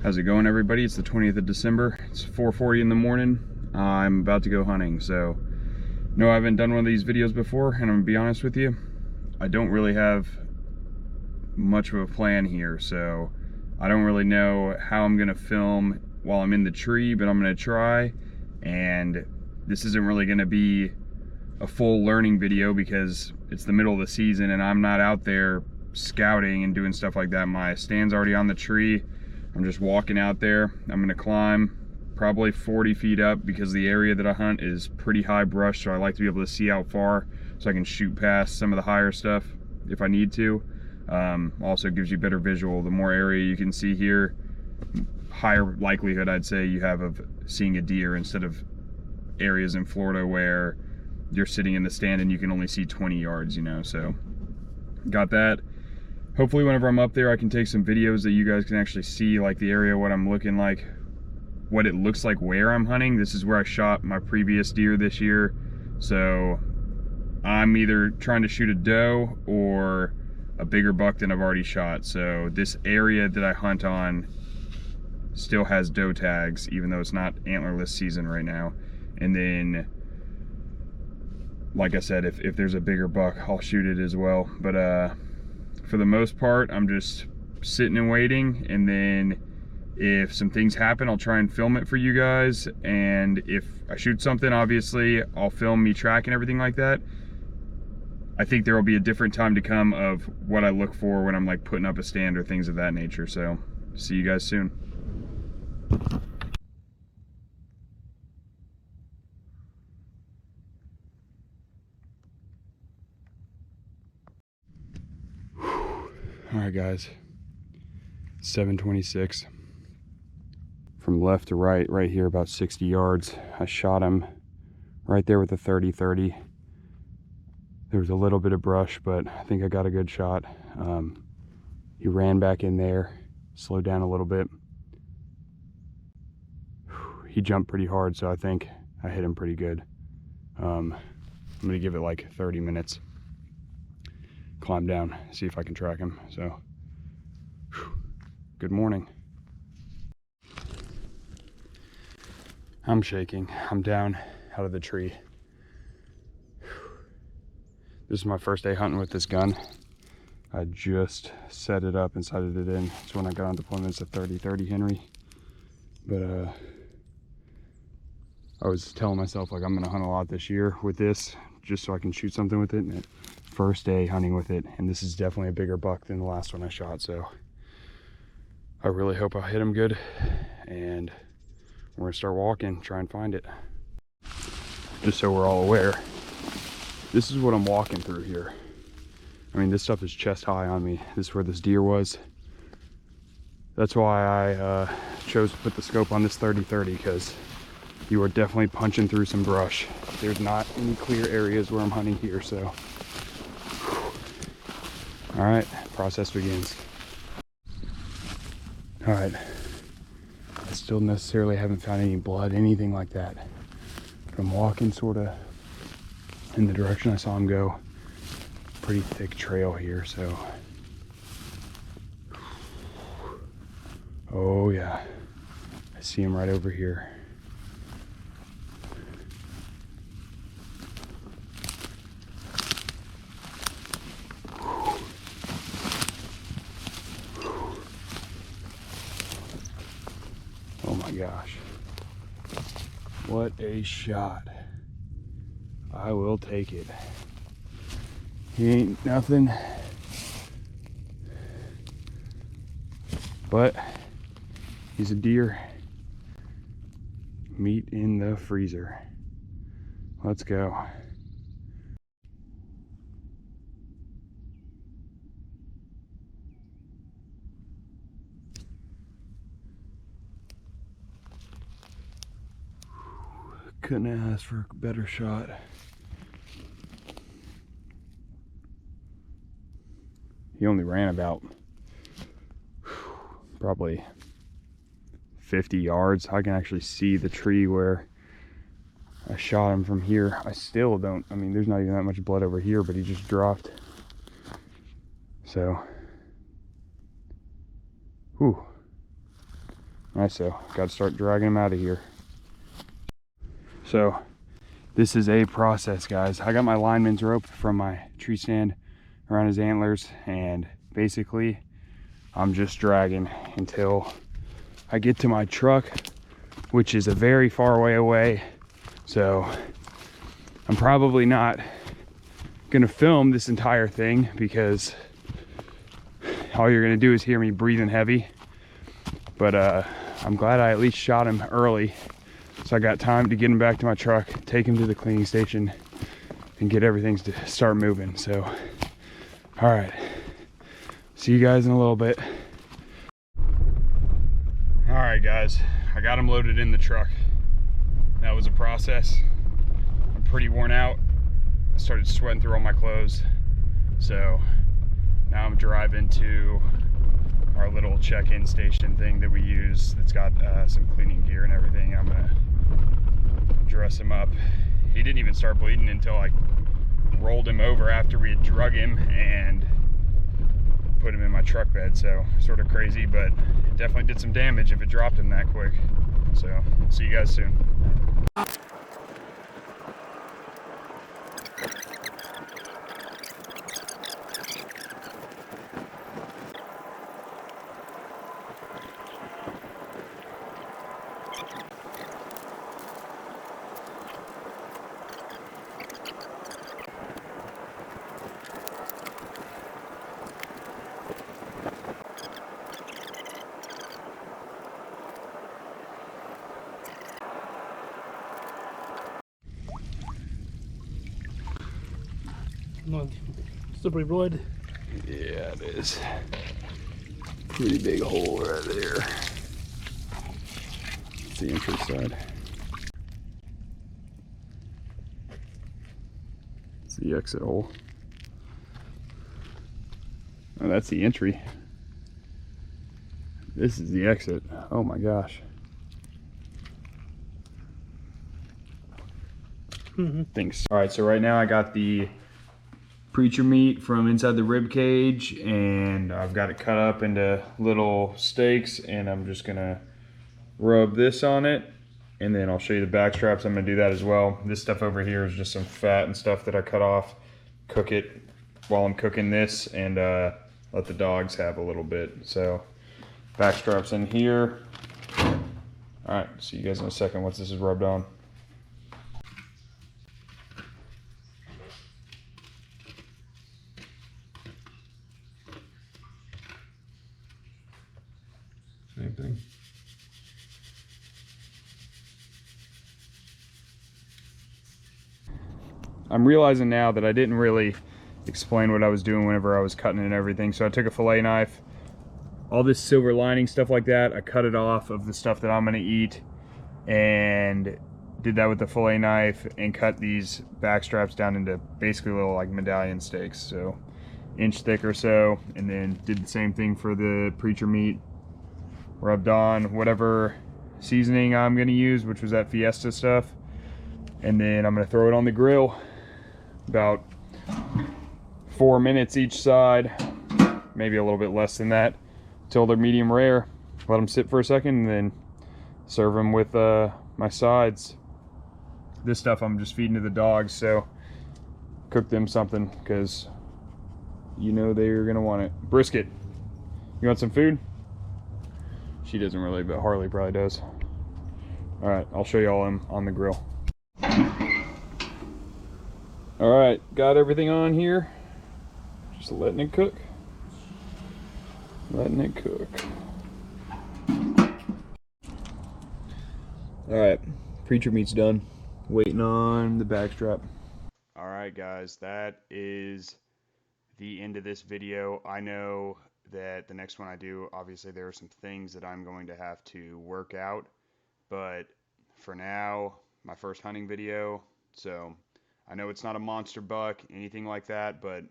How's it going, everybody? It's the 20th of December. It's 4:40 in the morning. I'm about to go hunting. So, no, I haven't done one of these videos before, and I'm gonna be honest with you, I don't really have much of a plan here. So, I don't really know how I'm gonna film while I'm in the tree, but I'm gonna try. And this isn't really gonna be a full learning video because it's the middle of the season and I'm not out there scouting and doing stuff like that. My stand's already on the tree. I'm just walking out there. I'm gonna climb probably 40 feet up because the area that I hunt is pretty high brush, so I like to be able to see out far so I can shoot past some of the higher stuff if I need to. Also gives you better visual. The more area you can see here, higher likelihood I'd say you have of seeing a deer instead of areas in Florida where you're sitting in the stand and you can only see 20 yards, you know. So got that. Hopefully whenever I'm up there I can take some videos that you guys can actually see, like the area, what I'm looking like, what it looks like where I'm hunting. This is where I shot my previous deer this year. So I'm either trying to shoot a doe or a bigger buck than I've already shot. So this area that I hunt on still has doe tags, even though it's not antlerless season right now. And then, like I said, if there's a bigger buck, I'll shoot it as well. But for the most part, I'm just sitting and waiting, and then if some things happen, I'll try and film it for you guys. And if I shoot something, obviously I'll film me tracking everything like that. I think there will be a different time to come of what I look for when I'm like putting up a stand or things of that nature. So see you guys soon. All right, guys, 7:26. From left to right, right here, about 60 yards. I shot him right there with a 30-30. There was a little bit of brush, but I think I got a good shot. He ran back in there, slowed down a little bit. He jumped pretty hard, so I think I hit him pretty good. I'm gonna give it like 30 minutes. Climb down, see if I can track him. So, good morning. I'm shaking. I'm down out of the tree. This is my first day hunting with this gun. I just set it up and sighted it in. It's when I got on deployment. It's a 30-30 Henry. But I was telling myself like I'm gonna hunt a lot this year with this, just so I can shoot something with it. And first day hunting with it, and this is definitely a bigger buck than the last one I shot, so I really hope I hit him good. And we're gonna start walking, try and find it. Just so we're all aware, this is what I'm walking through here. I mean, this stuff is chest high on me. This is where this deer was. That's why I chose to put the scope on this 30-30, because you are definitely punching through some brush. There's not any clear areas where I'm hunting here, so. All right, process begins. All right, I still necessarily haven't found any blood, anything like that. But I'm walking sort of in the direction I saw him go. Pretty thick trail here, so. Oh yeah, I see him right over here. Oh my gosh, what a shot. I will take it. He ain't nothing, but he's a deer. Meat in the freezer. Let's go. Couldn't ask for a better shot. He only ran about probably 50 yards. I can actually see the tree where I shot him from here. I still don't, I mean, there's not even that much blood over here, but he just dropped. So, whew. Alright, so gotta start dragging him out of here. So this is a process, guys. I got my lineman's rope from my tree stand around his antlers, and basically I'm just dragging until I get to my truck, which is a very far way away. So I'm probably not gonna film this entire thing because all you're gonna do is hear me breathing heavy. But I'm glad I at least shot him early, so I got time to get him back to my truck, take him to the cleaning station, and get everything to start moving. So, all right, see you guys in a little bit. All right, guys, I got him loaded in the truck. That was a process. I'm pretty worn out. I started sweating through all my clothes. So now I'm driving to our little check-in station thing that we use that's got some cleaning gear and everything. I'm gonna dress him up. He didn't even start bleeding until I rolled him over after we had drug him and put him in my truck bed. So sort of crazy, but it definitely did some damage if it dropped him that quick. So see you guys soon. Slippery blood. Yeah, it is. Pretty big hole right there. It's the entry side. It's the exit hole. Oh, that's the entry. This is the exit. Oh my gosh. Thanks. All right, so right now I got the preacher meat from inside the rib cage, and I've got it cut up into little steaks, and I'm just gonna rub this on it, and then I'll show you the back straps. I'm gonna do that as well. This stuff over here is just some fat and stuff that I cut off. Cook it while I'm cooking this, and let the dogs have a little bit. So back straps in here. All right, see you guys in a second once this is rubbed on. Same thing. I'm realizing now that I didn't really explain what I was doing whenever I was cutting and everything. So I took a fillet knife, all this silver lining stuff like that, I cut it off of the stuff that I'm gonna eat, and did that with the fillet knife and cut these back straps down into basically little like medallion steaks, so inch thick or so, and then did the same thing for the preacher meat. Rubbed on whatever seasoning I'm gonna use, which was that Fiesta stuff, and then I'm gonna throw it on the grill. About 4 minutes each side, maybe a little bit less than that, till they're medium rare. Let them sit for a second, and then serve them with my sides. This stuff I'm just feeding to the dogs, so cook them something, because you know they're gonna want it. Brisket, you want some food? She doesn't really, but Harley probably does. All right, I'll show you all on the grill. All right, got everything on here. Just letting it cook. Letting it cook. All right, preacher meat's done. Waiting on the backstrap. All right, guys, that is the end of this video. I know that the next one I do, obviously there are some things that I'm going to have to work out, but for now, my first hunting video, so I know it's not a monster buck, anything like that, but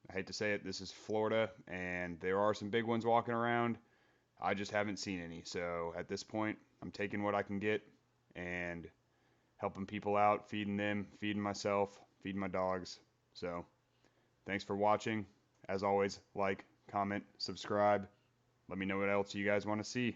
I hate to say it, this is Florida, and there are some big ones walking around. I just haven't seen any, so at this point, I'm taking what I can get and helping people out, feeding them, feeding myself, feeding my dogs. So thanks for watching. As always, like, comment, subscribe. Let me know what else you guys want to see.